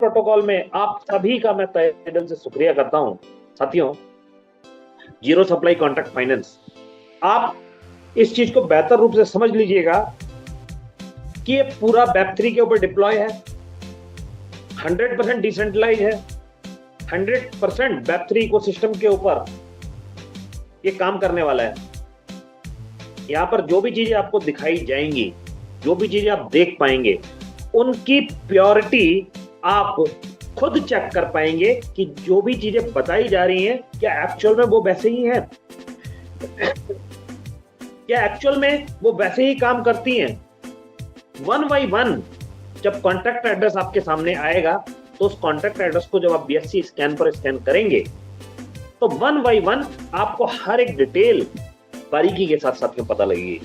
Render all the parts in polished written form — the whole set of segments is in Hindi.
प्रोटोकॉल में आप सभी का मैं तहे दिल से शुक्रिया करता हूं। साथियों, जीरो सप्लाई कॉन्ट्रैक्ट फाइनेंस, आप इस चीज को बेहतर रूप से समझ लीजिएगा कि ये पूरा वेब3 के ऊपर डिप्लॉय है, 100% डिसेंट्रलाइज है, 100% वेब3 इकोसिस्टम के ऊपर ये काम करने वाला है। यहां पर जो भी चीजें आपको दिखाई जाएंगी, जो भी चीजें आप देख पाएंगे, उनकी प्योरिटी आप खुद चेक कर पाएंगे कि जो भी चीजें बताई जा रही हैं क्या एक्चुअल में वो वैसे ही है, क्या एक्चुअल में वो वैसे ही काम करती हैं। 1 by 1 जब कॉन्ट्रैक्ट एड्रेस आपके सामने आएगा तो उस कॉन्ट्रैक्ट एड्रेस को जब आप BSC स्कैन पर स्कैन करेंगे तो 1 by 1 आपको हर एक डिटेल बारीकी के साथ साथ में पता लगेगी।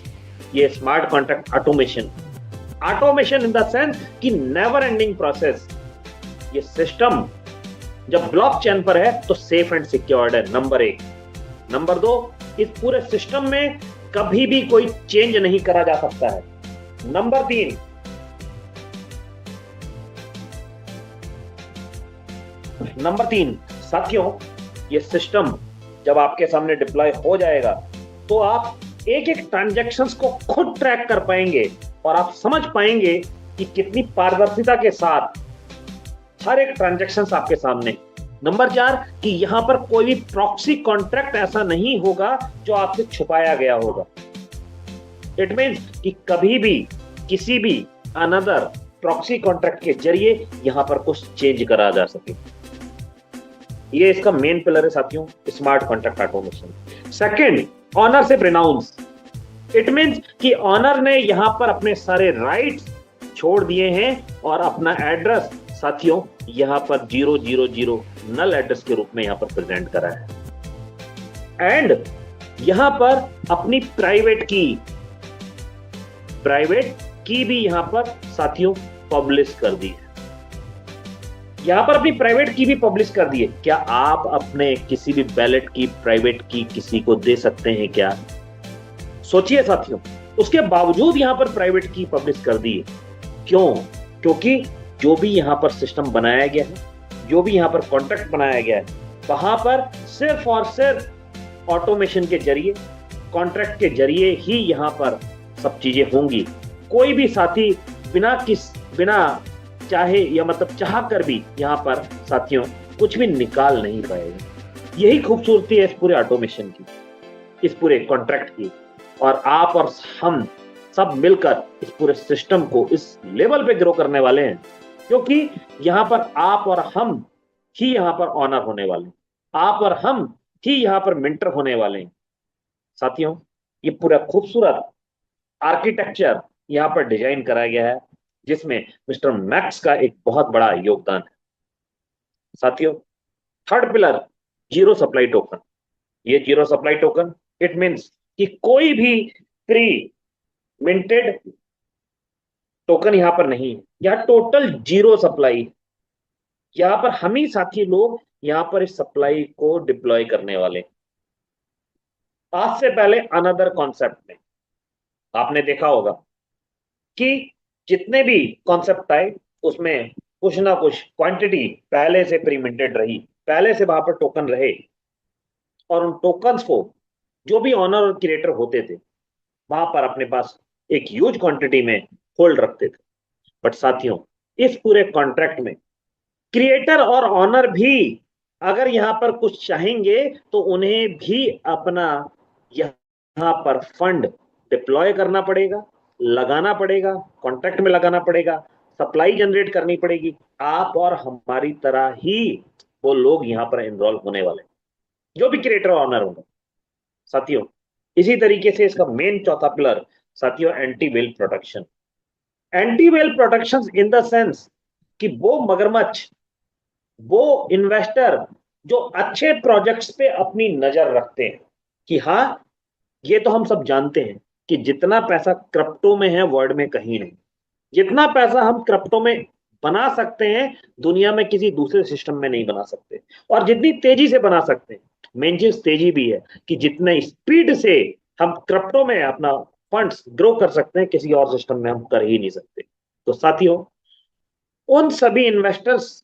ये smart contract automation in the sense कि नेवर एंडिंग प्रोसेस। ये सिस्टम जब ब्लॉकचेन पर है तो सेफ एंड सिक्योर्ड है, नंबर 1। नंबर 2, इस पूरे सिस्टम में कभी भी कोई चेंज नहीं करा जा सकता है। नंबर 3 साथियों, ये सिस्टम जब आपके सामने डिप्लॉय हो जाएगा तो आप एक एक ट्रांजैक्शंस को खुद ट्रैक कर पाएंगे और आप समझ पाएंगे कि कितनी पारदर्शिता के साथ हर एक ट्रांजैक्शंस आपके सामने। नंबर 4 कि यहां पर कोई भी प्रॉक्सी कॉन्ट्रैक्ट ऐसा नहीं होगा जो आपसे छुपाया गया होगा। इट मींस कि कभी भी किसी भी अनदर प्रॉक्सी कॉन्ट्रैक्ट के जरिए यहां पर कुछ चेंज करा जा सके। ये इसका मेन पिलर है साथियों, smart contract automation. Second, owner से रिनाउंस। इट मींस कि ऑनर ने यहां पर अपने सारे राइट्स छोड़ दिए हैं और अपना एड्रेस साथियों यहां पर 000 नल एड्रेस के रूप में यहां पर प्रेजेंट करा है एंड यहां पर अपनी प्राइवेट की भी यहां पर साथियों पब्लिश कर दी है। यहां पर अपनी प्राइवेट की भी पब्लिश कर दी है। क्या आप अपने किसी भी बैलेट की प्राइवेट की किसी को दे सकते हैं क्या? सोचिए साथियों, उसके बावजूद यहां पर प्राइवेट की पब्लिश कर दी है। क्यों? क्योंकि जो भी यहां पर सिस्टम बनाया गया है, जो भी यहां पर कॉन्ट्रैक्ट बनाया गया है, वहां पर सिर्फ और सिर्फ ऑटोमेशन के जरिए, कॉन्ट्रैक्ट के जरिए ही यहां पर सब चीजें होंगी। कोई भी साथी बिना चाहे या मतलब चाह कर भी यहां पर साथियों कुछ भी निकाल नहीं पाएगा। यही खूबसूरती है इस पूरे ऑटोमेशन की, इस पूरे कॉन्ट्रैक्ट की। और आप और हम सब मिलकर इस पूरे सिस्टम को इस लेवल पे ग्रो करने वाले हैं, क्योंकि यहां पर आप और हम ही यहां पर ऑनर होने वाले हैं, आप और हम ही यहां पर मेंटर होने वाले हैं। साथियों, ये पूरा खूबसूरत आर्किटेक्चर यहां पर डिजाइन कराया गया है जिसमें मिस्टर मैक्स का एक बहुत बड़ा योगदान है। साथियों, third pillar, zero supply token. ये zero supply token it means कि कोई भी प्री मिंटेड टोकन यहां पर नहीं है, यहां टोटल जीरो सप्लाई। यहां पर हम ही साथी लोग यहां पर इस सप्लाई को डिप्लॉय करने वाले। आज से पहले अनदर कॉन्सेप्ट में आपने देखा होगा कि जितने भी कॉन्सेप्ट आए उसमें कुछ ना कुछ क्वांटिटी पहले से प्रीमिंटेड रही, पहले से वहां पर टोकन रहे और उन टोकन्स को जो भी ऑनर और क्रिएटर होते थे वहां पर अपने पास एक ह्यूज क्वांटिटी में होल्ड रखते थे। बट साथियों, इस पूरे कॉन्ट्रैक्ट में क्रिएटर और ऑनर भी अगर यहां पर कुछ चाहेंगे तो उन्हें भी अपना यहां पर फंड डिप्लॉय करना पड़ेगा, लगाना पड़ेगा, कॉन्ट्रैक्ट में लगाना पड़ेगा, सप्लाई जनरेट करनी पड़ेगी। आप और हमारी तरह ही वो लोग यहां पर इन्वॉल्व होने वाले, जो भी क्रिएटर और ऑनर होंगे। साथियों, इसी तरीके से इसका मेन चौथा पिलर साथियों, anti well protection. Anti well protection in the sense कि वो मगरमच्छ, वो इन्वेस्टर जो अच्छे प्रोजेक्ट्स पे अपनी नजर रखते हैं कि हाँ, ये तो हम सब जानते हैं कि जितना पैसा क्रिप्टो में है वर्ल्ड में कहीं नहीं, जितना पैसा हम क्रिप्टो में बना सकते हैं दुनिया में किसी दूसरे सिस्टम में नहीं बना सकते, और जितनी तेजी से बना सकते हैं, मेन चीज तेजी भी है कि जितने स्पीड से हम क्रिप्टो में अपना फंड्स ग्रो कर सकते हैं किसी और सिस्टम में हम कर ही नहीं सकते। तो साथियों, उन सभी इन्वेस्टर्स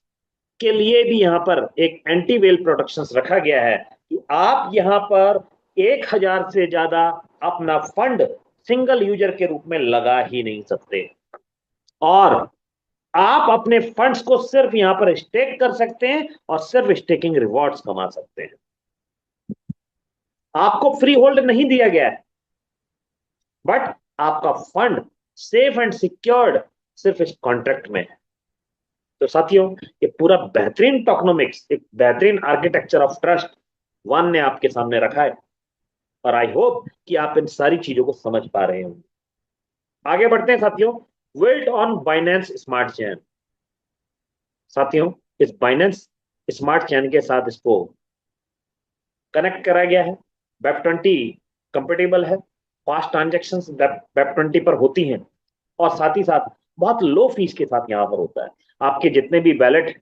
के लिए भी यहां पर एक एंटी वेल प्रोटेक्शन रखा गया है कि आप यहां पर 1,000 से ज्यादा अपना फंड सिंगल यूजर के रूप में लगा ही नहीं सकते, और आप अपने फंड्स को सिर्फ यहां पर स्टेक कर सकते हैं और सिर्फ स्टेकिंग रिवॉर्ड्स कमा सकते हैं। आपको फ्री होल्ड नहीं दिया गया है, बट आपका फंड सेफ एंड सिक्योर्ड सिर्फ इस कॉन्ट्रैक्ट में है। तो साथियों, ये पूरा बेहतरीन टोकनोमिक्स, एक बेहतरीन आर्किटेक्चर ऑफ ट्रस्ट वन ने आपके सामने रखा है, और आई होप कि आप इन सारी चीजों को समझ पा रहे होंगे। आगे बढ़ते हैं साथियों। Built on Binance smart chain. साथियों, इस बाइनेंस स्मार्ट चेन के साथ इसको कनेक्ट करा गया है। वेब 20 कंपेटेबल है, फास्ट ट्रांजेक्शन्स वेब 20 पर होती हैं, और साथ ही साथ बहुत लो फीस के साथ यहां पर होता है। आपके जितने भी वैलेट,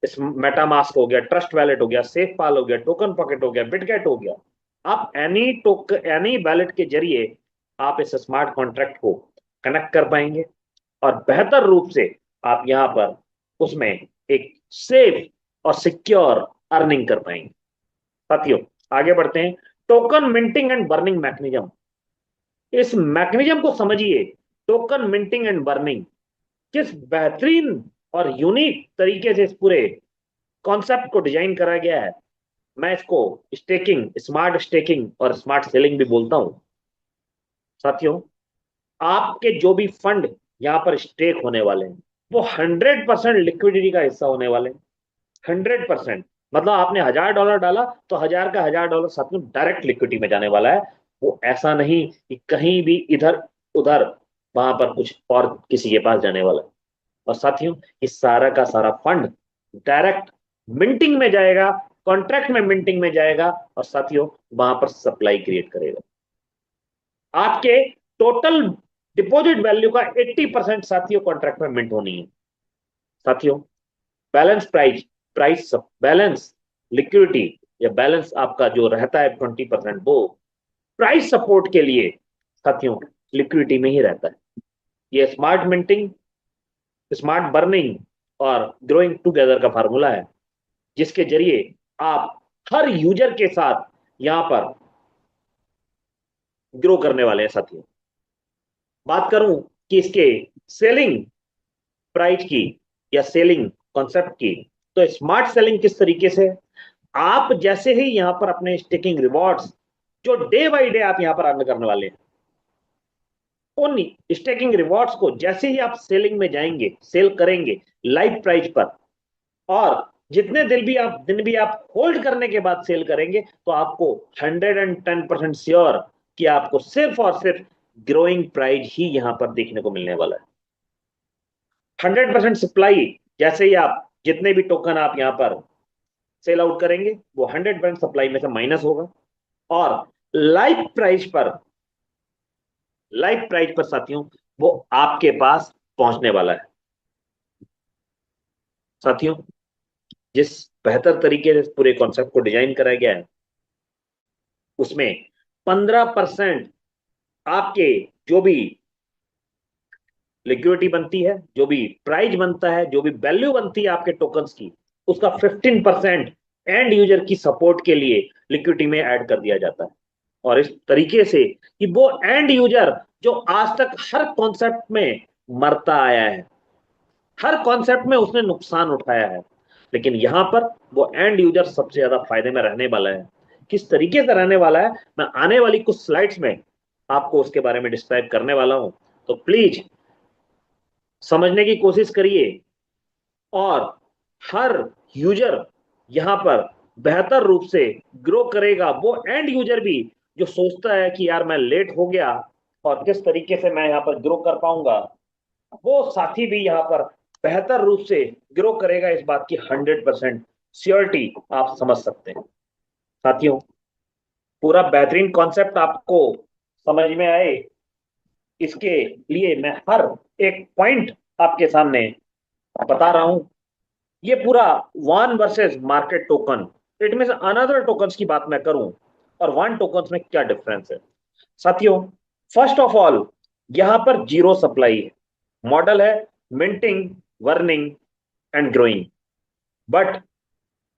इस मेटामास्क हो गया, ट्रस्ट वैलेट हो गया, सेफ पाल हो गया, टोकन पॉकेट हो गया, बिटगेट हो गया, आप एनी वैलेट के जरिए आप इस स्मार्ट कॉन्ट्रैक्ट को कनेक्ट कर पाएंगे, और बेहतर रूप से आप यहां पर उसमें एक सेफ और सिक्योर अर्निंग कर पाएंगे। साथियों, आगे बढ़ते हैं। Token minting and burning mechanism. इस मैकेनिज्म को समझिए। टोकन मिंटिंग एंड बर्निंग किस बेहतरीन और यूनिक तरीके से इस पूरे कॉन्सेप्ट को डिजाइन करा गया है। मैं इसको स्टेकिंग, स्मार्ट स्टेकिंग और स्मार्ट सेलिंग भी बोलता हूं। साथियों, आपके जो भी फंड यहां पर स्टेक होने वाले हैं वो 100% लिक्विडिटी का हिस्सा होने वाले हैं। 100%, मतलब आपने $1000 डाला तो 1000 का $1000 साथ में डायरेक्ट लिक्विडिटी में जाने वाला है। वो ऐसा नहीं कि कहीं भी इधर उधर वहां पर कुछ और किसी के पास जाने वाला है। और साथियों, इस सारा का सारा फंड डायरेक्ट मिंटिंग में जाएगा, कॉन्ट्रैक्ट में मिंटिंग में जाएगा, और साथियों वहां पर सप्लाई क्रिएट करेगा। आपके टोटल डिपॉजिट वैल्यू का 80% साथियों कॉन्ट्रैक्ट में मिंट होनी है। साथियों, बैलेंस प्राइस बैलेंस लिक्विडिटी या बैलेंस आपका जो रहता है 20%, वो प्राइस सपोर्ट के लिए साथियों लिक्विडिटी में ही रहता है। ये स्मार्ट मिंटिंग, स्मार्ट बर्निंग और ग्रोइंग टुगेदर का फार्मूला है, जिसके जरिए आप हर यूजर के साथ यहां पर ग्रो करने वाले हैं। साथियों, बात करूं कि इसके सेलिंग प्राइस की या सेलिंग कॉन्सेप्ट की, तो स्मार्ट सेलिंग किस तरीके से, आप जैसे ही यहां पर अपने स्टेकिंग रिवॉर्ड्स जो डे बाय डे आप यहां पर अर्न करने वाले हैं, उन स्टेकिंग रिवॉर्ड्स को जैसे ही आप सेलिंग में जाएंगे, सेल करेंगे लाइव प्राइस पर, और जितने दिन भी आप होल्ड करने के बाद सेल करेंगे, तो आपको 110% श्योर कि आपको सिर्फ और सिर्फ ग्रोइंग प्राइस ही यहां पर देखने को मिलने वाला है। 100% सप्लाई, जैसे ही आप जितने भी टोकन आप यहां पर सेल आउट करेंगे, वो 100% सप्लाई में से माइनस होगा, और लाइव प्राइस पर साथियों वो आपके पास पहुंचने वाला है। साथियों, जिस बेहतर तरीके से पूरे कॉन्सेप्ट को डिजाइन कराया गया है, उसमें 15% आपके जो भी लिक्विडिटी बनती है, जो भी प्राइस बनता है, जो भी वैल्यू बनती है आपके टोकन्स की, उसका 15% एंड यूजर की सपोर्ट के लिए लिक्विडिटी में ऐड कर दिया जाता है। और इस तरीके से कि वो एंड यूजर जो आज तक हर कॉन्सेप्ट में मरता आया है, हर कॉन्सेप्ट में उसने नुकसान उठाया है, लेकिन यहां पर वो एंड यूजर सबसे ज्यादा फायदे में रहने वाला है। किस तरीके से रहने वाला है, मैं आने वाली कुछ स्लाइड्स में आपको उसके बारे में डिस्क्राइब करने वाला हूं। तो प्लीज समझने की कोशिश करिए, और हर यूजर यहां पर बेहतर रूप से ग्रो करेगा। वो एंड यूजर भी जो सोचता है कि यार मैं लेट हो गया और किस तरीके से मैं यहां पर ग्रो कर पाऊंगा, वो साथी भी यहां पर बेहतर रूप से ग्रो करेगा। इस बात की 100% श्योरिटी आप समझ सकते हैं। साथियों, पूरा बेहतरीन कॉन्सेप्ट आपको समझ में आए, इसके लिए मैं हर एक पॉइंट आपके सामने बता रहा हूं। ये पूरा one versus market token, it mean another tokens की बात मैं करूं, और वन टोकन्स में क्या डिफरेंस है। साथियों, फर्स्ट ऑफ ऑल यहां पर जीरो सप्लाई है, मॉडल है minting, burning and growing. But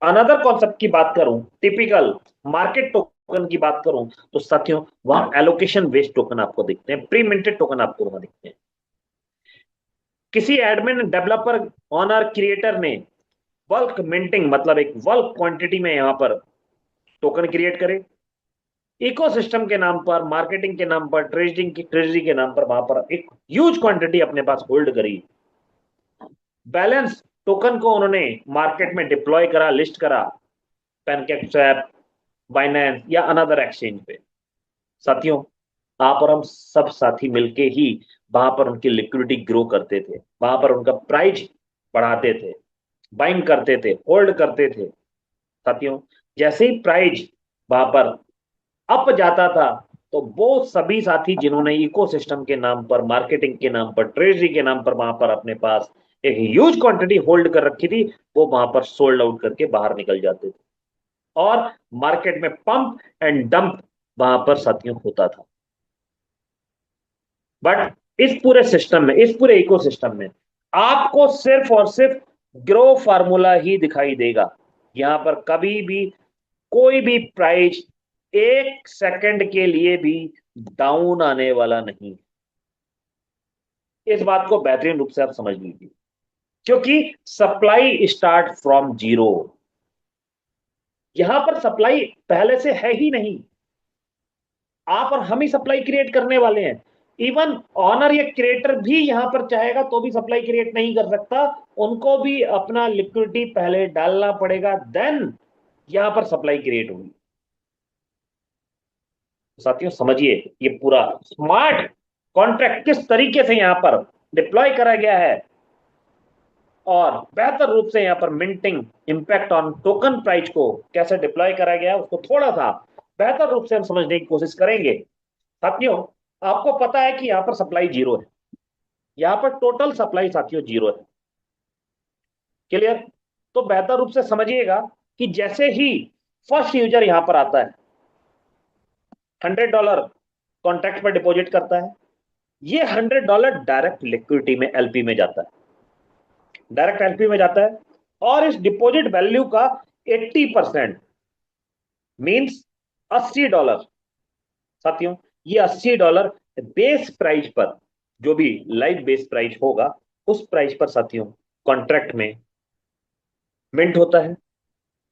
another concept की बात करूं, टिपिकल मार्केट टोकन की बात करूं, तो साथियों वहां एलोकेशन बेस्ड टोकन आपको दिखते हैं, प्री मिंटेड टोकन आपको वहां दिखते हैं। किसी एडमिन, डेवलपर, ऑनर, क्रिएटर ने बल्क मिंटिंग मतलब एक बल्क क्वांटिटी में यहां पर टोकन क्रिएट करे, इकोसिस्टम के नाम पर, मार्केटिंग के नाम पर, ट्रेजरी के नाम पर वहां पर एक ह्यूज क्वांटिटी अपने पास होल्ड करी, बैलेंस टोकन को उन्होंने मार्केट में डिप्लॉय करा, लिस्ट करा, पैनकेक स्वैप, बाइनेंस या अनदर एक्सचेंज पे। साथियों वहां पर हम सब साथी मिलके ही वहां पर उनकी लिक्विडिटी ग्रो करते थे, वहां पर उनका प्राइस बढ़ाते थे, बाइंग करते थे, होल्ड करते थे। साथियों जैसे ही प्राइस वहां पर अप जाता था, तो वो सभी साथी जिन्होंने इकोसिस्टम के नाम पर, मार्केटिंग के नाम पर, ट्रेजरी के नाम पर वहां पर अपने पास एक ह्यूज क्वांटिटी होल्ड कर रखी थी, वो वहां पर सोल्ड आउट करके बाहर निकल जाते थे और मार्केट में पंप एंड डंप वहां पर साथियों होता था। बट इस पूरे सिस्टम में, इस पूरे इकोसिस्टम में आपको सिर्फ और सिर्फ ग्रो फार्मूला ही दिखाई देगा। यहां पर कभी भी कोई भी प्राइस एक सेकंड के लिए भी डाउन आने वाला नहीं। इस बात को बेहतरीन रूप से आप समझ लीजिए, क्योंकि सप्लाई स्टार्ट फ्रॉम जीरो। यहां पर सप्लाई पहले से है ही नहीं, आप और हम ही सप्लाई क्रिएट करने वाले हैं। इवन ऑनर या क्रिएटर भी यहां पर चाहेगा तो भी सप्लाई क्रिएट नहीं कर सकता, उनको भी अपना लिक्विडिटी पहले डालना पड़ेगा, देन यहां पर सप्लाई क्रिएट होगी। साथियों समझिए, ये पूरा स्मार्ट कॉन्ट्रैक्ट किस तरीके से यहां पर डिप्लॉय करा गया है और बेहतर रूप से यहां पर minting impact on token price को कैसे डिप्लॉय करा गया है, उसको थोड़ा सा बेहतर रूप से हम समझने की कोशिश करेंगे। साथियों आपको पता है कि यहां पर सप्लाई जीरो है, यहां पर टोटल सप्लाई साथियों जीरो है। क्लियर? तो बेहतर रूप से समझिएगा कि जैसे ही फर्स्ट यूजर यहां पर आता है, $100 कॉन्ट्रैक्ट पर डिपॉजिट करता है, ये $100 डायरेक्ट लिक्विडिटी में, एलपी में जाता है, डायरेक्ट एलपी में जाता है। और इस डिपॉजिट वैल्यू का 80% मींस $80। साथियों ये $80 बेस प्राइस पर, जो भी लाइव बेस प्राइस होगा उस प्राइस पर साथियों कॉन्ट्रैक्ट में मिंट होता है,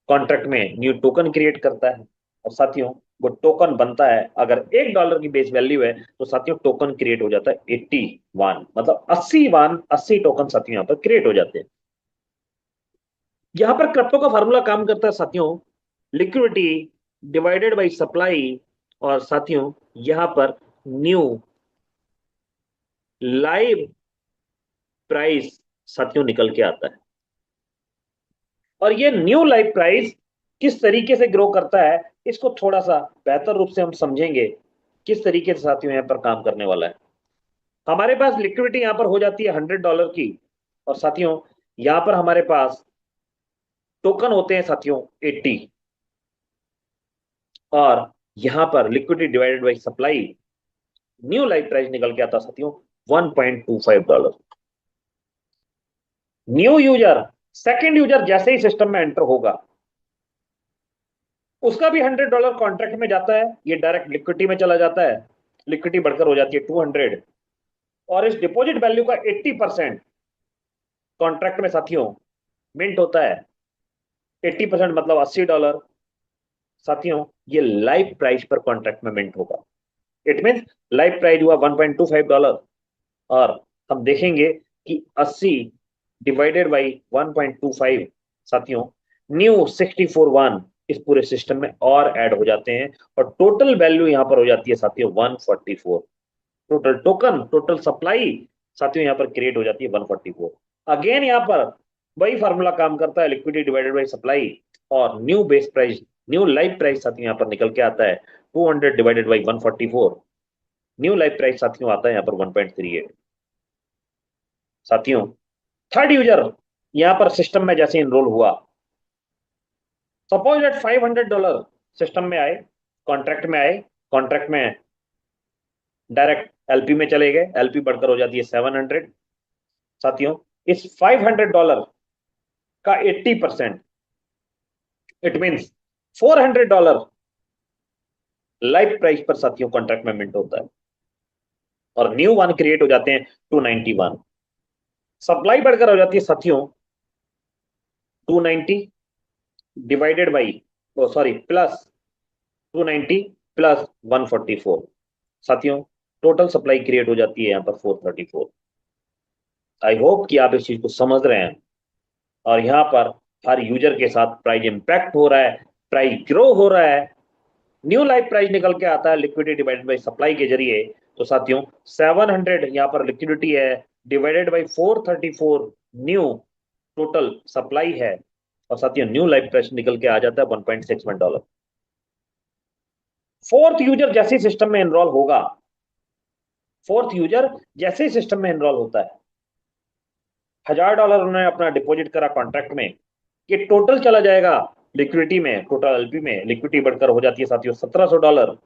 कॉन्ट्रैक्ट में न्यू टोकन क्रिएट करता है, और साथियों वो टोकन बनता है, अगर $1 की बेस वैल्यू है तो साथियों टोकन क्रिएट हो जाता है 81, मतलब 80 टोकन साथियों यहां पर क्रिएट हो जाते हैं। यहां पर क्रिप्टो का फार्मूला काम करता है साथियों, लिक्विडिटी डिवाइडेड बाई सप्लाई, और साथियों यहां पर न्यू लाइव प्राइस साथियों निकल के आता है। और ये न्यू लाइव प्राइस किस तरीके से ग्रो करता है, इसको थोड़ा सा बेहतर रूप से हम समझेंगे किस तरीके से साथियों यहां पर काम करने वाला है। हमारे पास लिक्विडिटी यहां पर हो जाती है $100 की, और साथियों यहां पर हमारे पास टोकन होते हैं साथियों 80, और यहां पर liquidity divided by supply, new live price निकल के आता साथियों $1.25। न्यू यूजर, सेकेंड यूजर जैसे ही सिस्टम में एंटर होगा, उसका भी $100 कॉन्ट्रैक्ट में जाता है, ये डायरेक्ट लिक्विडिटी में चला जाता है, लिक्विडिटी बढ़कर हो जाती है 200, और इस डिपॉजिट वैल्यू का 80% कॉन्ट्रैक्ट में साथियों मिंट होता है। 80% मतलब $80। साथियों ये लाइव प्राइस पर कॉन्ट्रैक्ट में मिंट होगा, इट मीन लाइव प्राइस हुआ $1.25, और हम देखेंगे कि 80 डिवाइडेड बाई 1.25 साथियों न्यू 64 इस पूरे सिस्टम में और ऐड हो जाते हैं, और टोटल वैल्यू यहां पर हो जाती है साथियों 144। टोटल टोकन, टोटल सप्लाई साथियों यहां पर क्रिएट हो जाती है 144। अगेन यहां पर वही फार्मूला काम करता है, लिक्विडिटी डिवाइडेड बाई सप्लाई, और new base price, new live price साथियों यहां पर निकल के आता है 200 divided by 144। New live price साथियों आता है यहां पर 1.38। साथियों थर्ड यूजर यहां पर सिस्टम में जैसे इनरोल हुआ, सपोज दैट $500 सिस्टम में आए, कॉन्ट्रैक्ट में आए, कॉन्ट्रैक्ट में डायरेक्ट एलपी में चले गए, एलपी बढ़कर हो जाती है 700। साथियों इस $500 का 80%, इट मीन्स $400 लाइव प्राइस पर साथियों कॉन्ट्रैक्ट में मिंट होता है, और न्यू वन क्रिएट हो जाते हैं 291। सप्लाई बढ़कर हो जाती है साथियों 290 divided by, sorry, plus 290 plus 144। साथियों टोटल सप्लाई क्रिएट हो जाती है यहां पर 434। आई होप कि आप इस चीज को समझ रहे हैं। और यहां पर हर यूजर के साथ प्राइस इंपैक्ट हो रहा है, प्राइस ग्रो हो रहा है, न्यू लाइफ प्राइस निकल के आता है लिक्विडिटी डिवाइडेड बाई सप्लाई के जरिए। तो साथियों 700 यहाँ पर लिक्विडिटी है, divided by 434 new total supply है, और साथियों न्यू लाइफ प्राइस निकल के आ जाता है $1.61। फोर्थ यूजर जैसे सिस्टम में एनरोल होगा, फोर्थ यूजर जैसे सिस्टम में एनरोल होता है, $1000 उन्होंने अपना डिपॉजिट करा कॉन्ट्रैक्ट में, ये टोटल चला जाएगा लिक्विडिटी में, टोटल एलपी में लिक्विडिटी बढ़कर हो जाती है साथियों $1700।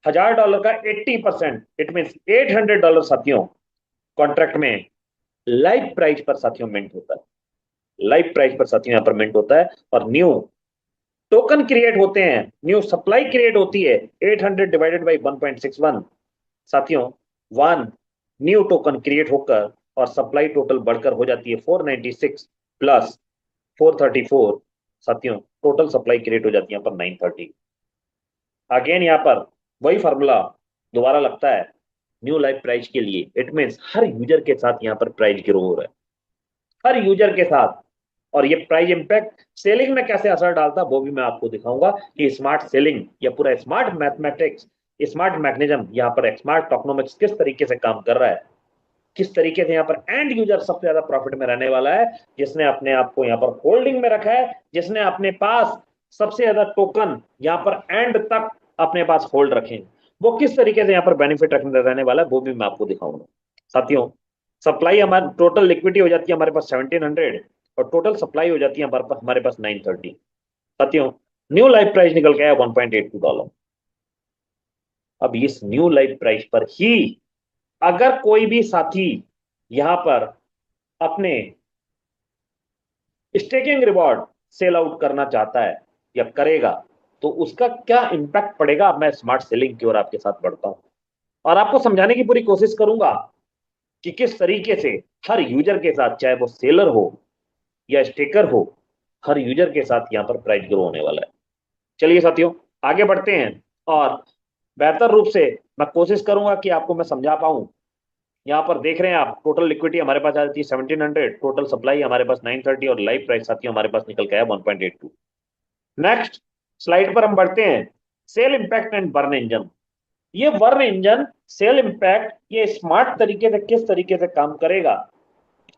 $1000 का 80%, इट मीन $800 साथियों कॉन्ट्रैक्ट में लाइव प्राइस पर साथियों मिंट होता है, लाइव प्राइस पर साथियों यहां पर मिंट होता है, और न्यू टोकन क्रिएट होते हैं, न्यू सप्लाई क्रिएट होती है 800 डिवाइडेड बाई 1.61। साथियों वन न्यू टोकन क्रिएट होकर और सप्लाई टोटल बढ़कर हो जाती है 496 प्लस 434। साथियों टोटल सप्लाई क्रिएट हो जाती है यहाँ पर 930। अगेन यहाँ पर वही फार्मूला दोबारा लगता है न्यू लाइफ प्राइस के लिए, इट मीन्स हर यूजर के साथ यहाँ पर प्राइस ग्रो हो रहा है, हर यूजर के साथ। और ये प्राइस इंपैक्ट सेलिंग में कैसे असर डालता है वो भी मैं आपको दिखाऊंगा कि स्मार्ट सेलिंग या पूरा स्मार्ट मैथमेटिक्स, स्मार्ट मैकेनिज्म, यहाँ पर स्मार्ट टोकनोमिक्स किस तरीके से काम कर रहा है, किस तरीके से यहाँ पर एंड यूजर सबसे ज्यादा प्रॉफिट में रहने वाला है, जिसने अपने आप को यहाँ पर होल्डिंग में रखा है, जिसने अपने पास सबसे ज्यादा टोकन यहाँ पर एंड तक अपने पास होल्ड रखे, वो किस तरीके से यहाँ पर बेनिफिट रखने रहने वाला है वो भी मैं आपको दिखाऊंगा। साथियों सप्लाई हमारी टोटल लिक्विडिटी हो जाती है हमारे पास 1700, और टोटल सप्लाई हो जाती है हमारे पास 930। साथियों न्यू लाइफ प्राइस निकल के आया $1.82। अब इस न्यू लाइफ प्राइस पर ही अगर कोई भी साथी यहां पर अपने स्टेकिंग रिवॉर्ड सेल आउट करना चाहता है या करेगा, तो उसका क्या इंपैक्ट पड़ेगा, मैं स्मार्ट सेलिंग की ओर आपके साथ बढ़ता हूं और आपको समझाने की पूरी कोशिश करूंगा कि किस तरीके से हर यूजर के साथ, चाहे वो सेलर हो या स्टेकर हो, हर यूजर के साथ यहां पर प्राइस ग्रो होने वाला है। चलिए साथियों आगे बढ़ते हैं, और बेहतर रूप से मैं कोशिश करूंगा कि आपको मैं समझा पाऊं। यहाँ पर देख रहे हैं आप टोटल लिक्विडिटी हमारे पास आ जाती है 1700, टोटल सप्लाई हमारे पास 930, और लाइव प्राइस साथियों हमारे पास निकल के आया 1.82। नेक्स्ट स्लाइड पर हम बढ़ते हैं, sell impact and burn engine. ये बर्न इंजन, सेल इंपैक्ट, ये स्मार्ट तरीके से किस तरीके से काम करेगा।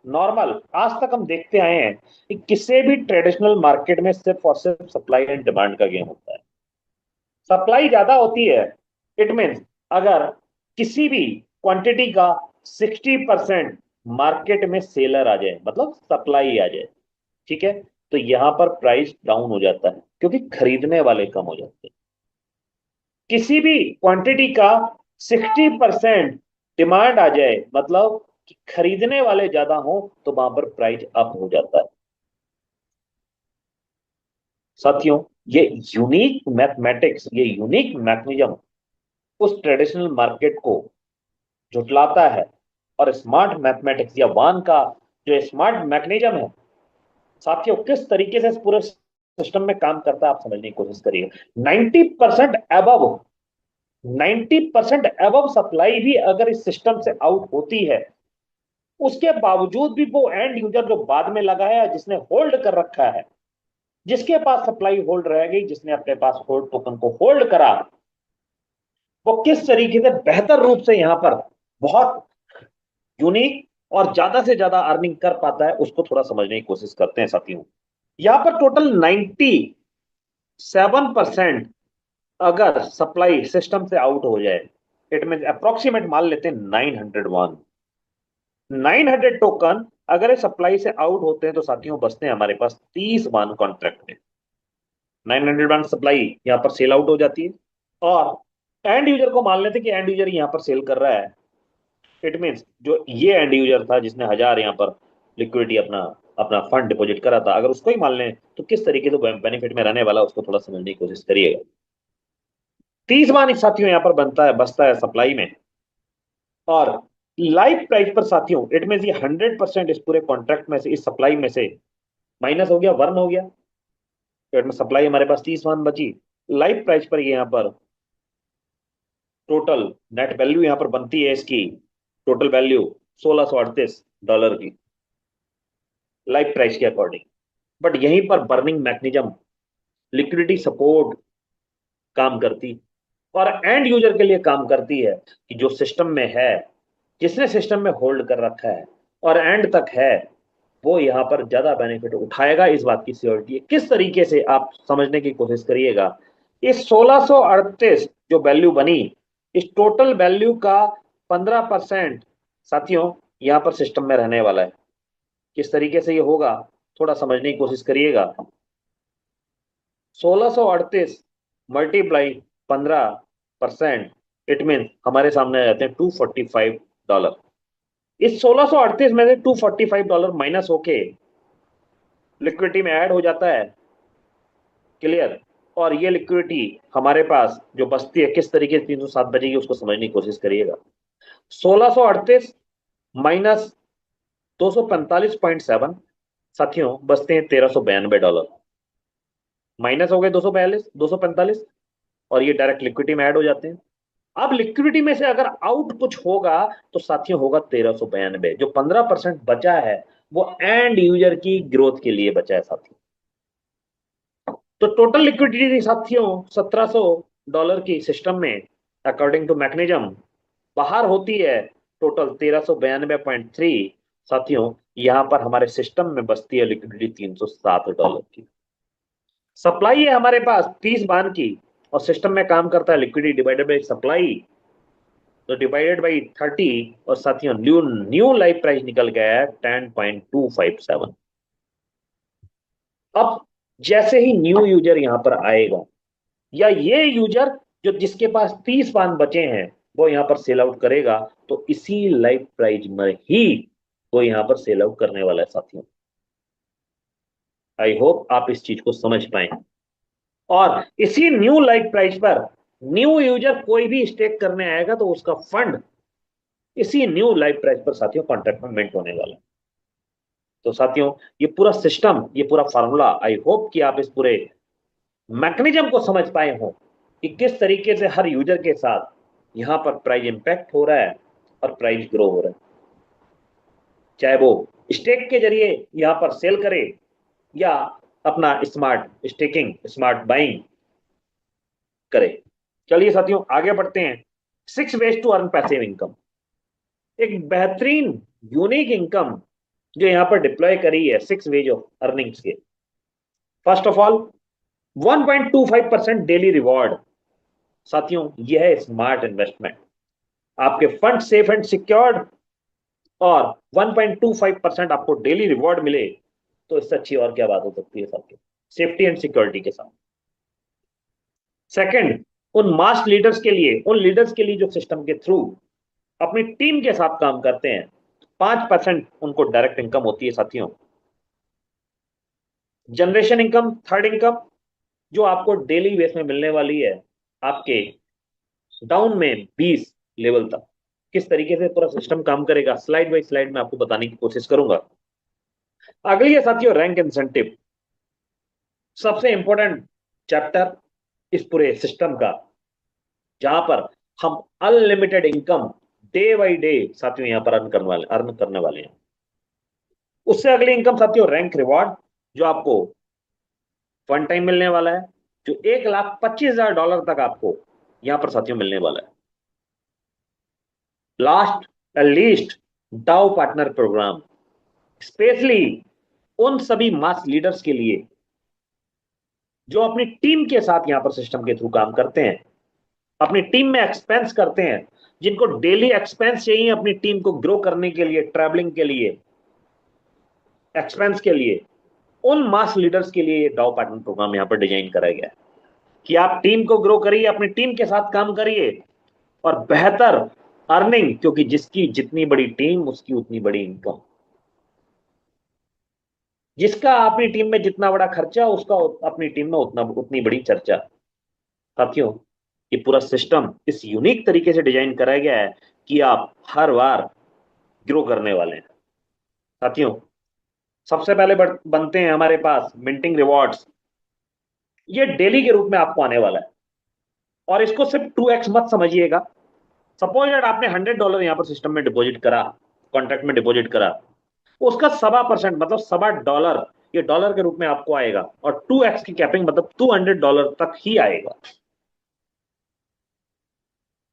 नॉर्मल आज तक हम देखते आए हैं कि किसी भी ट्रेडिशनल मार्केट में सिर्फ और सिर्फ सप्लाई एंड डिमांड का गेम होता है। सप्लाई ज्यादा होती है, इट मीन्स अगर किसी भी क्वांटिटी का 60% मार्केट में सेलर आ जाए, मतलब सप्लाई आ जाए, ठीक है, तो यहां पर प्राइस डाउन हो जाता है क्योंकि खरीदने वाले कम हो जाते हैं। किसी भी क्वांटिटी का 60% डिमांड आ जाए, मतलब कि खरीदने वाले ज्यादा हो, तो वहां पर प्राइस अप हो जाता है। साथियों ये यूनिक मैथमेटिक्स, ये यूनिक मैकेनिज्म उस ट्रेडिशनल मार्केट को झुटलाता है, और स्मार्ट मैथमेटिक्स या वान का जो स्मार्ट मैकेनिज्म है साथियों किस तरीके से इस पूरे सिस्टम में काम करता है आप समझने की कोशिश करिए। 90% अबव 90% अबव सप्लाई भी अगर इस सिस्टम से आउट होती है, उसके बावजूद भी वो एंड यूजर जो बाद में लगा है, जिसने होल्ड कर रखा है, जिसके पास सप्लाई होल्ड रह गई, जिसने अपने पास होल्ड टोकन को होल्ड करा, वो किस तरीके से बेहतर रूप से यहां पर बहुत यूनिक और ज्यादा से ज्यादा अर्निंग कर पाता है, उसको थोड़ा समझने की कोशिश करते हैं साथियों। यहां पर टोटल 97% अगर सप्लाई सिस्टम से आउट हो जाए, इट मीन अप्रोक्सीमेट मान लेते हैं 901, 900 टोकन अगर सप्लाई से आउट होते हैं, तो साथियों बचते हैं हमारे पास 30 वन कॉन्ट्रैक्ट में। 901 सप्लाई यहां पर सेल आउट हो जाती है, और एंड यूजर को मान लेते हैं कि एंड यूजर यहां पर सेल कर रहा है, इट मीन्स जो ये एंड यूजर था जिसने 1000 यहां पर लिक्विडिटी अपना अपना फंड डिपॉजिट करा था, अगर उसको ही मान लें तो किस तरीके से बेनिफिट में रहने वाला, उसको थोड़ा समझने की कोशिश करिएगा। 30 मान साथियों यहाँ पर बनता है, बसता है सप्लाई में, और लाइव प्राइस पर साथियों इट मीन ये 100% इस पूरे कॉन्ट्रैक्ट में से, इस सप्लाई में से माइनस हो गया, वर्न हो गया, तो इट में सप्लाई हमारे पास 30 मान बची। लाइव प्राइस पर ये यहाँ पर टोटल नेट वैल्यू यहाँ पर बनती है इसकी, टोटल वैल्यू $1638 की लाइव प्राइस के अकॉर्डिंग। बट यहीं पर बर्निंग मैकेनिज्म, लिक्विडिटी सपोर्ट काम करती, और एंड यूजर के लिए काम करती है कि जो सिस्टम में है, जिसने सिस्टम में होल्ड कर रखा है और एंड तक है, वो यहां पर ज्यादा बेनिफिट उठाएगा, इस बात की श्योरिटी है। किस तरीके से आप समझने की कोशिश करिएगा। इस 1638 जो वैल्यू बनी, इस टोटल वैल्यू का 15% साथियों यहां पर सिस्टम में रहने वाला है। किस तरीके से ये होगा, थोड़ा समझने की कोशिश करिएगा। 1638 मल्टीप्लाई 15%, इट मीन हमारे सामने आ जाते हैं $245। इस 1638 में से $245 माइनस होके लिक्विडिटी में ऐड हो जाता है, क्लियर। और ये लिक्विडिटी हमारे पास जो बचती है, किस तरीके से 307 बचेगी उसको समझने की कोशिश करिएगा। 1638 माइनस 245.7 साथियों बचते हैं $1392, माइनस हो गए 245, और ये डायरेक्ट लिक्विडिटी में ऐड हो जाते हैं। अब लिक्विडिटी में से अगर आउट कुछ होगा तो साथियों होगा 1392। जो 15% बचा है वो एंड यूजर की ग्रोथ के लिए बचा है साथियों। तो टोटल लिक्विडिटी साथियों $1700 की सिस्टम में अकॉर्डिंग टू मैकेनिज्म बाहर होती है टोटल 1392.3 साथियों। यहां पर हमारे सिस्टम में बचती है लिक्विडिटी $307 की। सप्लाई है हमारे पास 30 मान की, और सिस्टम में काम करता है लिक्विडिटी डिवाइडेड बाई सप्लाई, तो डिवाइडेड बाई 30, और साथियों न्यू न्यू लाइव प्राइस निकल गया है 10.257। अब जैसे ही न्यू यूजर यहां पर आएगा, या ये यूजर जो जिसके पास 30 मान बचे हैं वो यहां पर सेल आउट करेगा, तो इसी लाइव प्राइस में ही वो यहां पर सेल आउट करने वाला है साथियों। आई होप आप इस चीज को समझ पाए। और इसी न्यू लाइव प्राइस पर न्यू यूजर कोई भी स्टेक करने आएगा तो उसका फंड इसी न्यू लाइव प्राइस पर साथियों कॉन्ट्रैक्ट में मिंट होने वाला है। तो साथियों ये पूरा सिस्टम, ये पूरा फार्मूला, आई होप कि आप इस पूरे मैकेनिज्म को समझ पाए हो कि किस तरीके से हर यूजर के साथ यहां पर प्राइस इंपैक्ट हो रहा है और प्राइस ग्रो हो रहा है, चाहे वो स्टेक के जरिए यहां पर सेल करे या अपना स्मार्ट स्टेकिंग, स्मार्ट बाइंग करे। चलिए साथियों आगे बढ़ते हैं। 6 ways to earn passive income, एक बेहतरीन यूनिक इनकम जो यहां पर डिप्लॉय करी है 6 वेज ऑफ अर्निंग्स के। First of all 1.25% daily reward साथियों, यह है स्मार्ट इन्वेस्टमेंट। आपके फंड सेफ एंड सिक्योर्ड, और 1.25% आपको डेली रिवॉर्ड मिले, तो इससे अच्छी और क्या बात हो सकती है साथियों, सेफ्टी एंड सिक्योरिटी के साथ। सेकंड, उन मास लीडर्स के लिए, उन लीडर्स के लिए जो सिस्टम के थ्रू अपनी टीम के साथ काम करते हैं, 5% उनको डायरेक्ट इनकम होती है साथियों। जनरेशन इनकम, थर्ड इनकम जो आपको डेली बेस में मिलने वाली है आपके डाउन में 20 लेवल तक। किस तरीके से पूरा सिस्टम काम करेगा स्लाइड बाय स्लाइड में आपको बताने की कोशिश करूंगा। अगली है साथियों रैंक इंसेंटिव, सबसे इंपॉर्टेंट चैप्टर इस पूरे सिस्टम का, जहां पर हम unlimited income day by day साथियों यहां पर अर्न करने वाले हैं। उससे अगली इनकम साथियों रैंक रिवॉर्ड, जो आपको वन टाइम मिलने वाला है, जो $1,25,000 तक आपको यहां पर साथियों मिलने वाला है। लास्ट एंड लीस्ट डाउ पार्टनर प्रोग्राम, स्पेशली उन सभी मास लीडर्स के लिए जो अपनी टीम के साथ यहां पर सिस्टम के थ्रू काम करते हैं, अपनी टीम में एक्सपेंस करते हैं, जिनको डेली एक्सपेंस चाहिए अपनी टीम को ग्रो करने के लिए, ट्रैवलिंग के लिए, एक्सपेंस के लिए, उन मास लीडर्स के लिए ये डाउ पार्टनर प्रोग्राम यहां पर डिजाइन करा गया है कि आप टीम को ग्रो करिए, अपनी टीम के साथ काम करिए, और बेहतर अर्निंग, क्योंकि जिसकी जितनी बड़ी टीम उसकी उतनी बड़ी इनकम। जिसका अपनी टीम में जितना बड़ा खर्चा, उसका अपनी टीम में उतनी बड़ी चर्चा। साथियों, ये पूरा सिस्टम इस यूनिक तरीके से डिजाइन कराया गया है कि आप हर बार ग्रो करने वाले हैं। साथियों, सबसे पहले बनते हैं हमारे पास मिंटिंग रिवॉर्ड्स। ये डेली के रूप में आपको आने वाला है, और इसको सिर्फ 2x मत समझिएगा। सपोज दैट आपने $100 यहां पर सिस्टम में डिपॉजिट करा, कॉन्ट्रैक्ट में डिपॉजिट करा, उसका 1.25% मतलब $1.25 ये डॉलर के रूप में आपको आएगा, और 2x की कैपिंग मतलब $200 तक ही आएगा।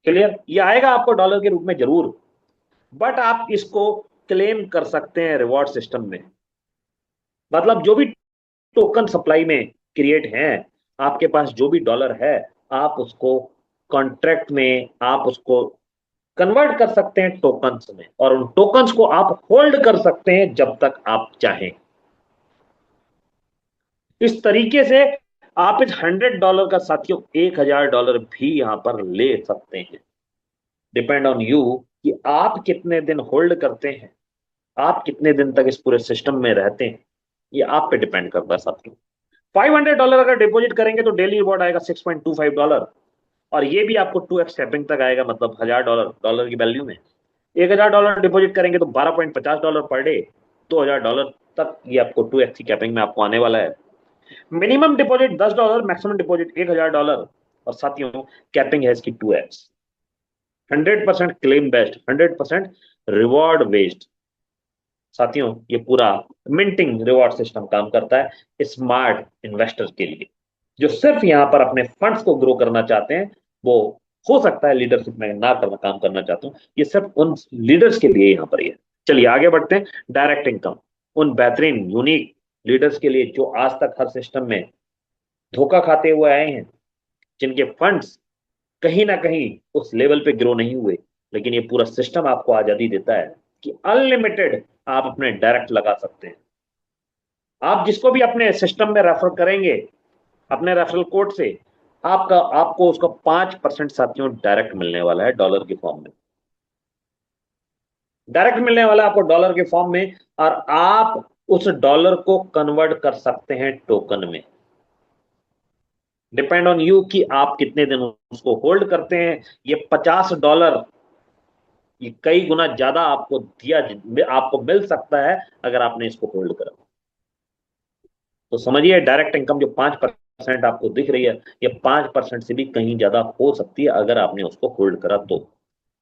क्लियर? ये आएगा आपको डॉलर के रूप में जरूर, बट आप इसको क्लेम कर सकते हैं रिवॉर्ड सिस्टम में। मतलब जो भी टोकन सप्लाई में क्रिएट हैं, आपके पास जो भी डॉलर है, आप उसको कॉन्ट्रैक्ट में आप उसको कन्वर्ट कर सकते हैं टोकन्स में, और उन टोकन्स को आप होल्ड कर सकते हैं जब तक आप चाहें। इस तरीके से आप इस $100 का साथियों $1,000 भी यहां पर ले सकते हैं। डिपेंड ऑन यू कि आप कितने दिन होल्ड करते हैं, आप कितने दिन तक इस पूरे सिस्टम में रहते हैं, ये आप पे डिपेंड करता है साथियों। $500 अगर डिपॉजिट करेंगे तो डेली रिवॉर्ड आएगा $6.25, और ये भी आपको 2x कैपिंग तक आएगा, मतलब $1,000 डॉलर की वैल्यू में। $1,000 डिपॉजिट करेंगे तो $12.50 पर डे, $2,000 तक ये आपको 2x की कैपिंग में आपको आने वाला है। मिनिमम डिपॉजिट $10, मैक्सिमम डिपॉजिट $1,000, और साथियों कैपिंग है इसकी 2x। 100% claim based, 100% reward based. साथियों, ये पूरा मिंटिंग रिवॉर्ड सिस्टम काम करता है स्मार्ट इन्वेस्टर के लिए, जो सिर्फ यहां पर अपने फंड्स को ग्रो करना चाहते हैं। वो हो सकता है लीडरशिप में ना करना काम करना चाहते हो, ये सिर्फ उन लीडर्स के लिए यहां पर ही है। चलिए आगे बढ़ते हैं। डायरेक्ट इनकम उन बेहतरीन यूनिक लीडर्स के लिए जो आज तक हर सिस्टम में धोखा खाते हुए आए हैं, जिनके फंड्स कहीं ना कहीं उस लेवल पे ग्रो नहीं हुए, लेकिन ये पूरा सिस्टम आपको आजादी देता है कि अनलिमिटेड आप अपने डायरेक्ट लगा सकते हैं। आप जिसको भी अपने सिस्टम में रेफर करेंगे अपने रेफरल कोड से, आपको उसका 5% साथियों डायरेक्ट मिलने वाला है डॉलर के फॉर्म में। डायरेक्ट मिलने वाला है आपको डॉलर के फॉर्म में, और आप उस डॉलर को कन्वर्ट कर सकते हैं टोकन में। डिपेंड ऑन यू कि आप कितने दिन उसको होल्ड करते हैं। ये $50 ये कई गुना ज्यादा आपको मिल सकता है अगर आपने इसको होल्ड करा। तो समझिए, डायरेक्ट इनकम जो 5% आपको दिख रही है, ये 5% से भी कहीं ज्यादा हो सकती है अगर आपने उसको होल्ड करा तो।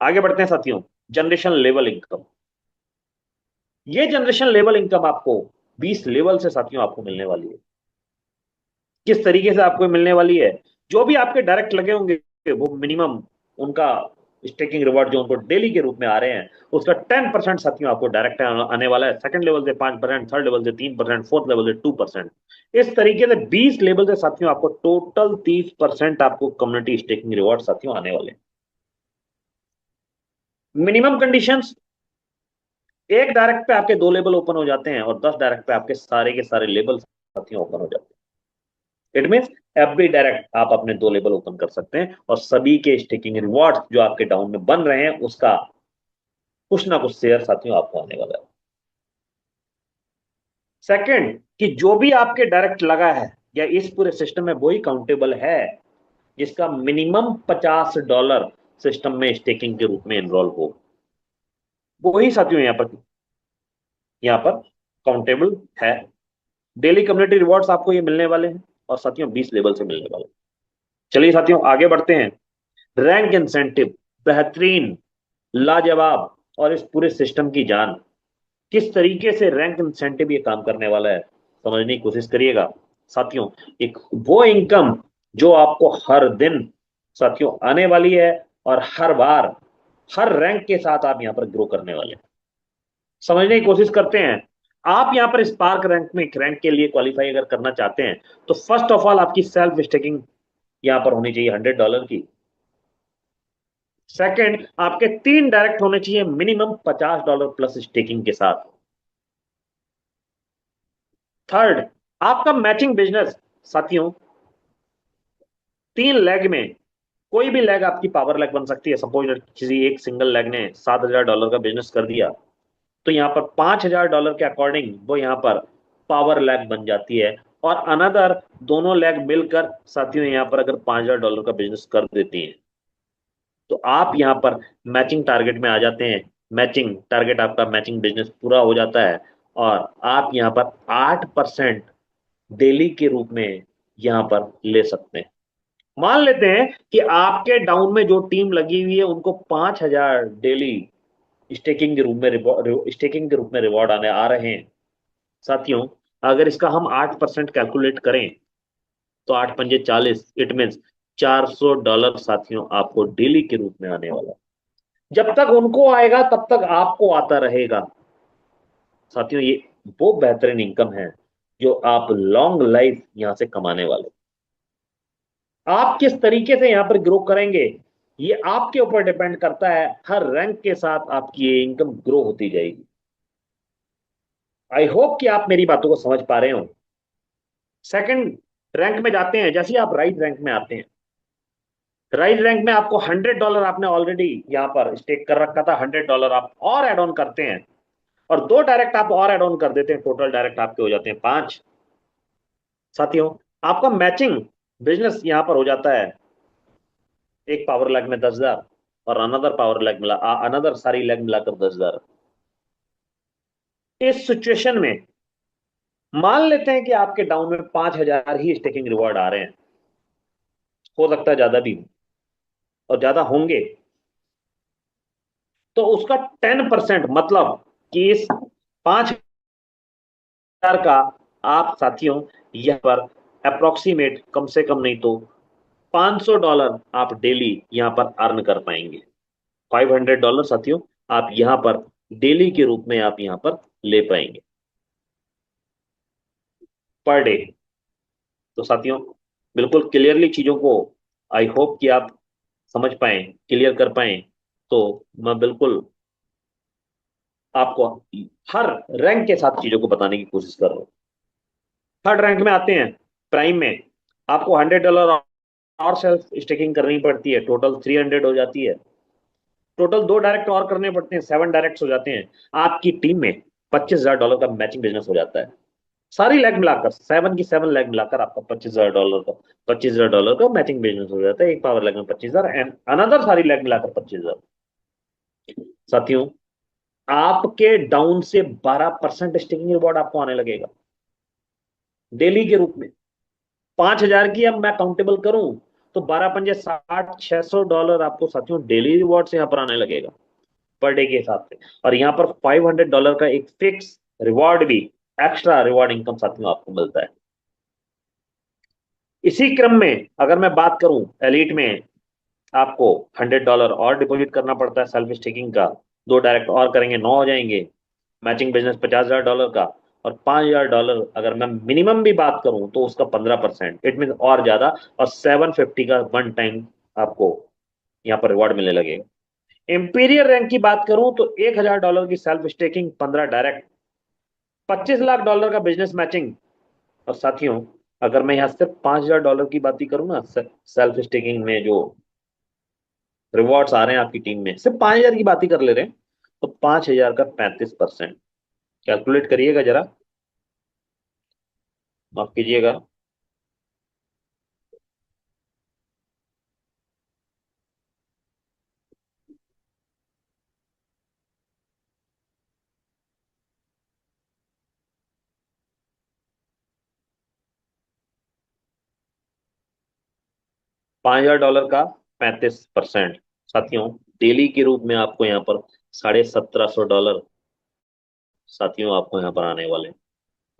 आगे बढ़ते हैं साथियों। Generation level income. ये जनरेशन लेवल इनकम आपको 20 लेवल से साथियों आपको मिलने वाली है। किस तरीके से आपको मिलने वाली है? जो भी आपके डायरेक्ट लगे होंगे, वो मिनिमम उनका स्टेकिंग रिवॉर्ड जो उनको डेली के रूप में आ रहे हैं, उसका 10% साथियों आपको डायरेक्ट आने वाला है। सेकंड लेवल से 5%, थर्ड लेवल से 3%, फोर्थ लेवल से 2%। इस तरीके से 20 लेवल से साथियों आपको टोटल 30% आपको कम्युनिटी स्टेकिंग रिवॉर्ड साथियों आने वाले हैं। मिनिमम कंडीशंस, एक डायरेक्ट पे आपके 2 लेवल ओपन हो जाते हैं, और 10 डायरेक्ट पे आपके सारे के सारे लेवल साथियों ओपन हो जाते हैं। इट मीन एवरी डायरेक्ट आप अपने 2 लेवल ओपन कर सकते हैं, और सभी के स्टेकिंग रिवॉर्ड जो आपके डाउन में बन रहे हैं, उसका कुछ ना कुछ शेयर साथियों आपको आने वाला है। सेकंड, कि जो भी आपके डायरेक्ट लगा है या इस पूरे सिस्टम में वही काउंटेबल है जिसका मिनिमम $50 सिस्टम में स्टेकिंग के रूप में एनरोल हो, वही साथियों यहां पर काउंटेबल है। डेली कम्युनिटी रिवॉर्ड्स आपको ये मिलने वाले हैं, और साथियों 20 लेवल से मिलने वाले हैं। चलिए साथियों आगे बढ़ते हैं। रैंक इंसेंटिव, बेहतरीन, लाजवाब, और इस पूरे सिस्टम की जान। किस तरीके से रैंक इंसेंटिव ये काम करने वाला है, समझने की कोशिश करिएगा साथियों। एक वो इनकम जो आपको हर दिन साथियों आने वाली है, और हर बार हर रैंक के साथ आप यहां पर ग्रो करने वाले हैं। समझने की कोशिश करते हैं। आप यहां पर स्पार्क रैंक में एक रैंक के लिए क्वालिफाई अगर करना चाहते हैं, तो फर्स्ट ऑफ ऑल आपकी सेल्फ स्टेकिंग यहां पर होनी चाहिए $100 की। सेकंड, आपके 3 डायरेक्ट होने चाहिए मिनिमम $50 प्लस स्टेकिंग के साथ। थर्ड, आपका मैचिंग बिजनेस साथियों 3 लेग में कोई भी लेग आपकी पावर लेग बन सकती है। सपोज किसी एक सिंगल लेग ने $7,000 का बिजनेस कर दिया, तो यहां पर $5,000 के अकॉर्डिंग वो यहां पर पावर लैग बन जाती है, और अनदर दोनों लैग मिलकर साथियों यहाँ पर अगर $5,000 का बिजनेस कर देती हैं, तो आप यहाँ पर मैचिंग टारगेट में आ जाते हैं। मैचिंग टारगेट आपका, मैचिंग बिजनेस पूरा हो जाता है, और आप यहाँ पर 8% डेली के रूप में यहाँ पर ले सकते हैं। मान लेते हैं कि आपके डाउन में जो टीम लगी हुई है उनको 5,000 डेली स्टेकिंग के रूप में रिवॉर्ड आने आ रहे हैं। साथियों, अगर इसका हम 8% कैलकुलेट करें तो 8 पंजे 40, इट मीन्स $400 साथियों आपको डेली के रूप में आने वाला है। जब तक उनको आएगा तब तक आपको आता रहेगा। साथियों, ये वो बेहतरीन इनकम है जो आप लॉन्ग लाइफ यहां से कमाने वाले। आप किस तरीके से यहां पर ग्रो करेंगे ये आपके ऊपर डिपेंड करता है। हर रैंक के साथ आपकी ये इनकम ग्रो होती जाएगी। आई होप कि आप मेरी बातों को समझ पा रहे हो। सेकंड रैंक में जाते हैं। जैसे आप राइट रैंक में आते हैं, राइट रैंक में आपको $100 आपने ऑलरेडी यहां पर स्टेक कर रखा था, $100 आप और एड ऑन करते हैं, और 2 डायरेक्ट आप और एड ऑन कर देते हैं, टोटल डायरेक्ट आपके हो जाते हैं 5। साथियों, आपका मैचिंग बिजनेस यहां पर हो जाता है, एक पावर लैग में 10,000, और अनदर पावर लैग मिला, अनदर सारी लैग मिलाकर 10,000। इस सिचुएशन में मान लेते हैं कि आपके डाउन में 5,000 ही स्टेकिंग रिवॉर्ड आ रहे हैं, हो सकता है ज्यादा भी हो, और ज्यादा होंगे, तो उसका 10% मतलब कि इस 5,000 का आप साथियों यहां पर अप्रोक्सीमेट कम से कम नहीं तो $500 आप डेली यहां पर अर्न कर पाएंगे। $500 साथियों आप यहां पर डेली के रूप में आप यहां पर ले पाएंगे पर डे। तो साथियों, बिल्कुल क्लियरली चीजों को आई होप कि आप समझ पाए, क्लियर कर पाए। तो मैं बिल्कुल आपको हर रैंक के साथ चीजों को बताने की कोशिश कर रहा हूं। थर्ड रैंक में आते हैं, प्राइम में। आपको $100 और सेल्फ स्टेकिंग करनी पड़ती है, टोटल 300 हो जाती है। टोटल 2 डायरेक्ट और करने पड़ते हैं, 7 डायरेक्ट हो जाते हैं। आपकी टीम में $25,000 का मैचिंग बिजनेस हो जाता है। सारी लैग मिलाकर, 7 की 7 लैग मिलाकर आपका $25,000 का मैचिंग बिजनेस हो जाता है। एक पावर लैग में 25,000 एंड अनदर सारी लैग मिलाकर 25,000। साथियों, आपके डाउन से 12% स्टेकिंग रिवॉर्ड आपको आने लगेगा डेली के रूप में। 5,000 की अब मैं काउंटेबल करूं तो 12 पंजे 60, $600 आपको साथियों डेली रिवॉर्ड से यहां पर आने लगेगा पर डे के हिसाब से। और यहां पर $500 का एक फिक्स रिवॉर्ड भी, एक्स्ट्रा रिवॉर्ड इनकम साथियों आपको मिलता है। इसी क्रम में अगर मैं बात करूं, एलिट में आपको $100 और डिपॉजिट करना पड़ता है सेल्फ स्टेकिंग का। 2 डायरेक्ट और करेंगे 9 हो जाएंगे। मैचिंग बिजनेस $50,000 का, और $5,000 अगर मैं मिनिमम भी बात करूं तो उसका 15%, इट मीन और ज्यादा, और 750 का वन टाइम आपको यहाँ पर रिवॉर्ड मिलने लगेगा। इंपीरियर रैंक की बात करूं तो $1,000 की सेल्फ स्टेकिंग, 15 डायरेक्ट, $25 लाख का बिजनेस मैचिंग। और साथियों, अगर मैं यहाँ सिर्फ $5,000 की बात ही करूँ ना, सेल्फ स्टेकिंग में जो रिवॉर्ड्स आ रहे हैं आपकी टीम में, सिर्फ 5,000 की बात ही कर ले रहे हैं, तो 5,000 का 35%, कैलकुलेट करिएगा जरा, माफ कीजिएगा। $5,000 का 35% साथियों डेली के रूप में आपको यहाँ पर $1,750 साथियों आपको यहाँ पर आने वाले हैं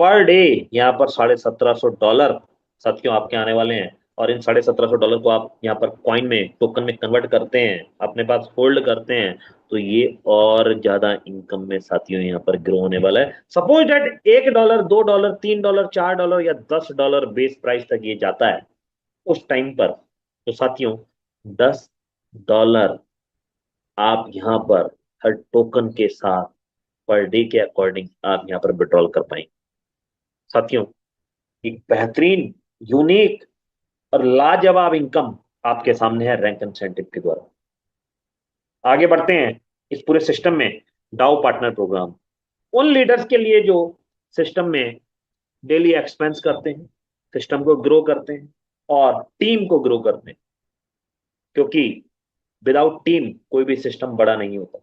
पर डे। यहाँ पर $1,750 साथियों आपके आने वाले हैं। और इन $1,750 को आप यहाँ पर कॉइन में, टोकन में कन्वर्ट करते हैं, अपने पास होल्ड करते हैं, तो ये और ज्यादा इनकम में साथियों यहाँ पर ग्रो होने वाला है। सपोज डेट $1, $2, $3, $4 या $10 बेस प्राइस तक ये जाता है उस टाइम पर, तो साथियों $10 आप यहाँ पर हर टोकन के साथ पर डे के अकॉर्डिंग आप यहाँ पर विड्रॉल कर पाएंगे। साथियों, एक बेहतरीन, यूनिक और लाजवाब इनकम आपके सामने है रैंक इंसेंटिव के द्वारा। आगे बढ़ते हैं इस पूरे सिस्टम में। डाउ पार्टनर प्रोग्राम उन लीडर्स के लिए जो सिस्टम में डेली एक्सपेंस करते हैं, सिस्टम को ग्रो करते हैं और टीम को ग्रो करते हैं, क्योंकि विदाउट टीम कोई भी सिस्टम बड़ा नहीं होता।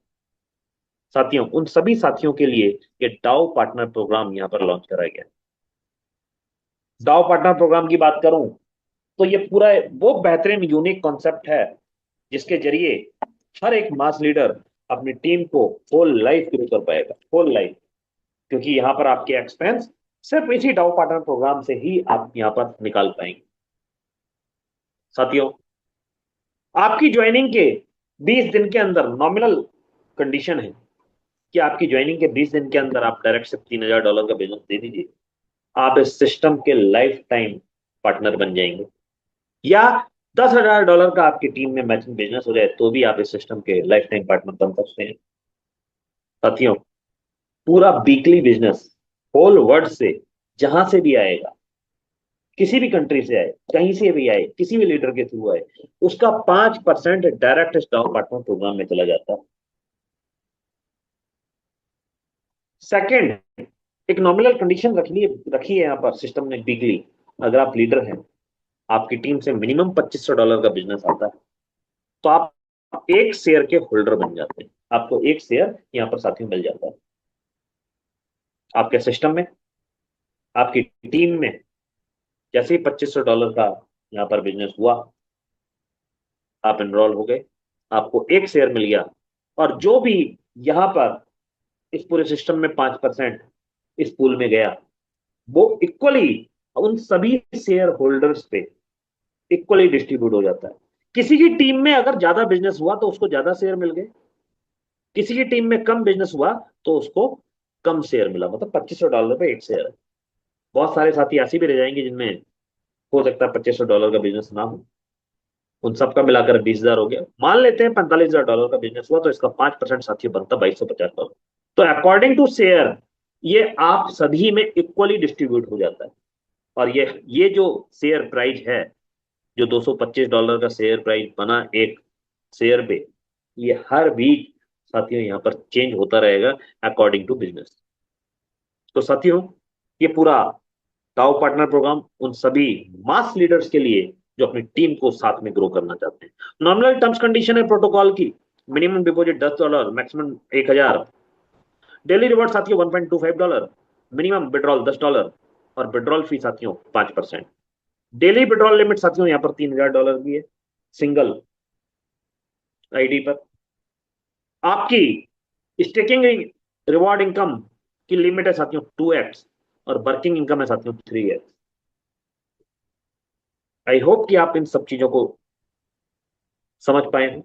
साथियों, उन सभी साथियों के लिए ये डाउ पार्टनर प्रोग्राम यहां पर लॉन्च कराया गया। डाउ पार्टनर प्रोग्राम की बात करूं तो ये पूरा वो बेहतरीन यूनिक कॉन्सेप्ट है जिसके जरिए हर एक मास लीडर अपनी टीम को होल लाइफ ग्रो कर पाएगा, होल लाइफ। क्योंकि यहां पर आपके एक्सपेंस सिर्फ इसी डाउ पार्टनर प्रोग्राम से ही आप यहां पर निकाल पाएंगे। साथियों, आपकी ज्वाइनिंग के 20 दिन के अंदर नॉमिनल कंडीशन है कि आपकी ज्वाइनिंग के 20 दिन के अंदर आप डायरेक्ट सिर्फ $3,000 का बिजनेस दे दीजिए, आप इस सिस्टम के लाइफ टाइम पार्टनर बन जाएंगे। या $10,000 का आपकी टीम में मैचिंग बिजनेस हो जाए तो भी आप इस सिस्टम के लाइफ टाइम पार्टनर बन सकते हैं। साथियों, पूरा वीकली बिजनेस होल वर्ल्ड से जहां से भी आएगा, किसी भी कंट्री से आए, कहीं से भी आए, किसी भी लीडर के थ्रू आए, उसका 5% डायरेक्ट स्टॉक पार्टनर प्रोग्राम में चला जाता है। सेकंड, एक नॉमिनल कंडीशन रखी है यहाँ पर सिस्टम ने वीकली। अगर आप लीडर हैं, आपकी टीम से मिनिमम $2,500 का बिजनेस आता है, तो आप एक शेयर के होल्डर बन जाते हैं। आपको एक शेयर यहाँ पर साथियों मिल जाता है। आपके सिस्टम में, आपकी टीम में जैसे ही $2,500 का यहाँ पर बिजनेस हुआ, आप एनरोल हो गए, आपको एक शेयर मिल गया, और जो भी यहाँ पर इस पूरे सिस्टम में 5% इस पूल में गया, वो इक्वली उन सभी शेयर होल्डर्स पे इक्वली डिस्ट्रीब्यूट हो जाता है। किसी की टीम में अगर ज्यादा बिजनेस हुआ तो उसको ज्यादा शेयर मिल गए, किसी की टीम में कम बिजनेस हुआ तो उसको कम शेयर मिला। मतलब $2,500 पे एक शेयर है। बहुत सारे साथी ऐसे भी रह जाएंगे जिनमें हो सकता है $2,500 का बिजनेस ना हो, उन सबका मिलाकर 20,000 हो गया। मान लेते हैं $45,000 का बिजनेस हुआ, तो इसका 5% साथियों बनता $2,250। तो अकॉर्डिंग टू शेयर ये आप सभी में इक्वली डिस्ट्रीब्यूट हो जाता है। और ये जो शेयर प्राइस है, जो $225 का शेयर प्राइस बना एक शेयर पे, ये हर वीक साथियों यहाँ पर चेंज होता रहेगा अकॉर्डिंग टू बिजनेस। तो साथियों, ये पूरा टाउ पार्टनर प्रोग्राम उन सभी मास लीडर्स के लिए जो अपनी टीम को साथ में ग्रो करना चाहते हैं। नॉमिनल टर्म्स कंडीशन है प्रोटोकॉल की, minimum deposit $10, maximum 1,000, daily reward साथियों $1.25, मिनिमम विड्रॉल $10 और विड्रॉल फी साथियों 5%। डेली विड्रॉल लिमिट साथियों यहाँ पर $3,000 की है सिंगल आईडी पर। आपकी स्टेकिंग रिवॉर्ड इनकम की लिमिट है साथियों 2x और वर्किंग इनकम है साथियों 3x। आई होप कि आप इन सब चीजों को समझ पाए हैं।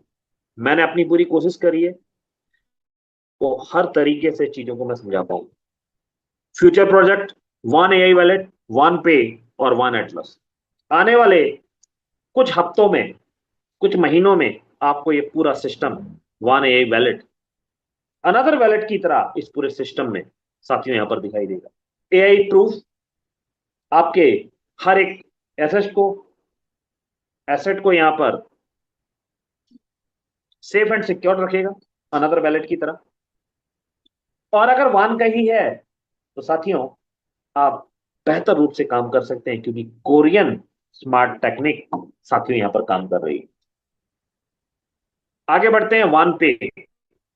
मैंने अपनी पूरी कोशिश करी है वो हर तरीके से चीजों को मैं समझा पाऊं। Future project, one AI wallet, one पे और वन एटलस। आने वाले कुछ हफ्तों में, कुछ महीनों में आपको ये पूरा system one AI wallet another wallet की तरह इस पूरे सिस्टम में साथियों यहां पर दिखाई देगा। एआई प्रूफ आपके हर एक एसेट को यहां पर सेफ एंड सिक्योर रखेगा अनदर वैलेट की तरह। और अगर वन का ही है तो साथियों आप बेहतर रूप से काम कर सकते हैं, क्योंकि कोरियन स्मार्ट टेक्निक साथियों यहां पर काम कर रही है। आगे बढ़ते हैं वन पे।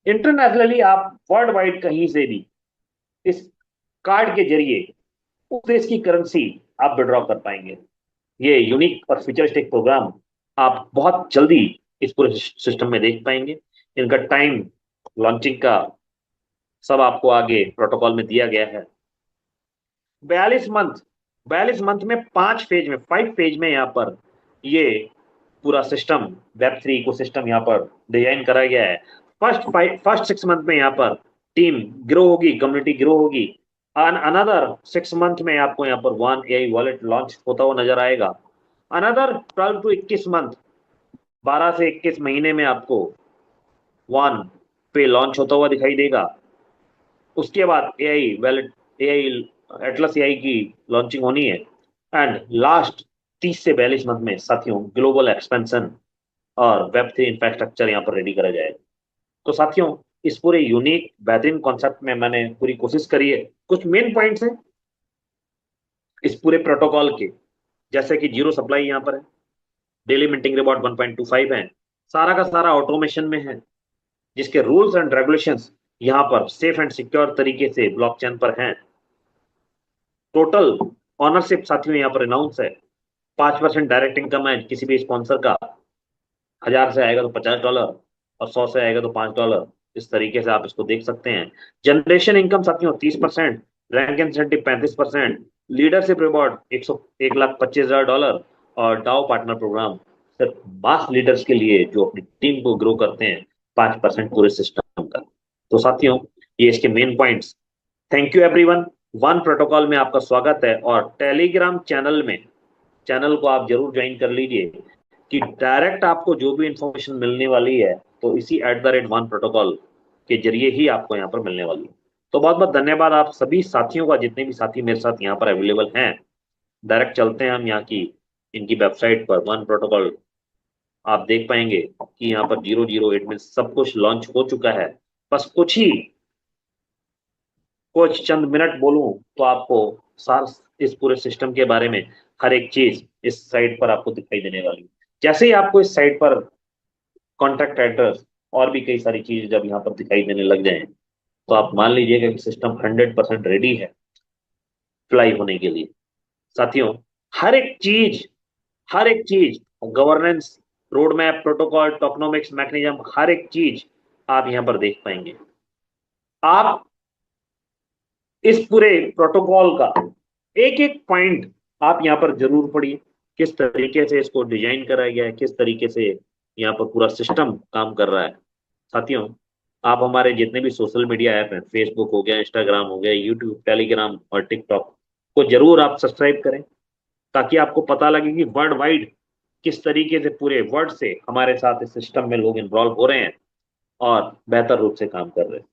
इंटरनेशनली आप वर्ल्ड वाइड कहीं से भी इस कार्ड के जरिए उस देश की करेंसी आप विड्रॉ कर पाएंगे। ये यूनिक और फ्यूचरिस्टिक प्रोग्राम आप बहुत जल्दी इस पूरे सिस्टम में देख पाएंगे। इनका टाइम लॉन्चिंग का सब आपको आगे प्रोटोकॉल में दिया गया है। 42 मंथ 42 मंथ में 5 फेज में यहाँ पर ये पूरा सिस्टम वेब3 इको सिस्टम यहाँ पर डिजाइन करा गया है। फर्स्ट 6 मंथ में यहाँ पर टीम ग्रो होगी, कम्युनिटी ग्रो होगी। अनदर 6 मंथ में आपको यहाँ पर वन एआई वॉलेट लॉन्च होता हुआ नजर आएगा। अनदर 12 to 21 मंथ, 12 से 21 महीने में आपको वन पे लॉन्च होता हुआ दिखाई देगा। उसके बाद AI wallet, AI Atlas AI की लॉन्चिंग होनी है। एंड लास्ट 30 से 42 मंथ में साथियों ग्लोबल एक्सपेंशन और वेब3 इंफ्रास्ट्रक्चर यहाँ पर रेडी करा जाएगा। तो साथियों, इस पूरे यूनिक बेहतरीन कॉन्सेप्ट में मैंने पूरी कोशिश करी है। कुछ मेन पॉइंट्स हैं इस पूरे प्रोटोकॉल के, जैसे कि जीरो सप्लाई यहाँ पर है, डेली मिंटिंग रिवॉर्ड 1.25 है, सारा का सारा ऑटोमेशन में है, जिसके रूल्स एंड रेगुलेशंस यहाँ पर सेफ एंड सिक्योर तरीके से ब्लॉकचेन पर हैं। टोटल ऑनरशिप साथियों यहाँ पर अनाउंस है, 5% डायरेक्ट इनकम है किसी भी स्पॉन्सर का, 1000 से आएगा तो $50 और 100 से आएगा तो $5। इस तरीके से आप इसको देख सकते हैं। जनरेशन इनकम साथियों 30%, रैंक इंसेंटिव 35%, लीडरशिप रिवॉर्ड 1,25,000 और डाउ पार्टनर प्रोग्राम सिर्फ मास लीडर्स के लिए जो अपनी टीम को ग्रो करते हैं 5% पूरे सिस्टम का। तो साथियों ये इसके main points. Thank you everyone. One protocol में आपका स्वागत है और टेलीग्राम चैनल में, चैनल को आप जरूर ज्वाइन कर लीजिए कि डायरेक्ट आपको जो भी इंफॉर्मेशन मिलने वाली है तो इसी @1 प्रोटोकॉल के जरिए ही आपको यहाँ पर मिलने वाली है। तो बहुत बहुत धन्यवाद आप सभी साथियों का, जितने भी साथी मेरे साथ यहाँ पर अवेलेबल हैं। डायरेक्ट चलते हैं हम यहाँ की इनकी वेबसाइट पर। वन प्रोटोकॉल आप देख पाएंगे कि यहाँ पर 008 में सब कुछ लॉन्च हो चुका है। बस कुछ चंद मिनट बोलूं तो आपको सार इस पूरे सिस्टम के बारे में हर एक चीज इस साइट पर आपको दिखाई देने वाली है। जैसे ही आपको इस साइट पर कॉन्टैक्ट एड्रेस और भी कई सारी चीजें जब यहाँ पर दिखाई देने लग जाएं तो आप मान लीजिएगा कि सिस्टम 100% रेडी है फ्लाई होने के लिए। साथियों हर एक चीज governance, road map, protocol, tokenomics, mechanism, हर एक चीज आप यहाँ पर देख पाएंगे। आप इस पूरे प्रोटोकॉल का एक एक पॉइंट आप यहाँ पर जरूर पढ़िए, किस तरीके से इसको डिजाइन करा गया है, किस तरीके से यहाँ पर पूरा सिस्टम काम कर रहा है। साथियों आप हमारे जितने भी सोशल मीडिया ऐप हैं, फेसबुक हो गया, इंस्टाग्राम हो गया, यूट्यूब, टेलीग्राम और टिकटॉक को जरूर आप सब्सक्राइब करें, ताकि आपको पता लगे कि वर्ल्ड वाइड किस तरीके से पूरे वर्ल्ड से हमारे साथ इस सिस्टम में लोग इन्वॉल्व हो रहे हैं और बेहतर रूप से काम कर रहे हैं।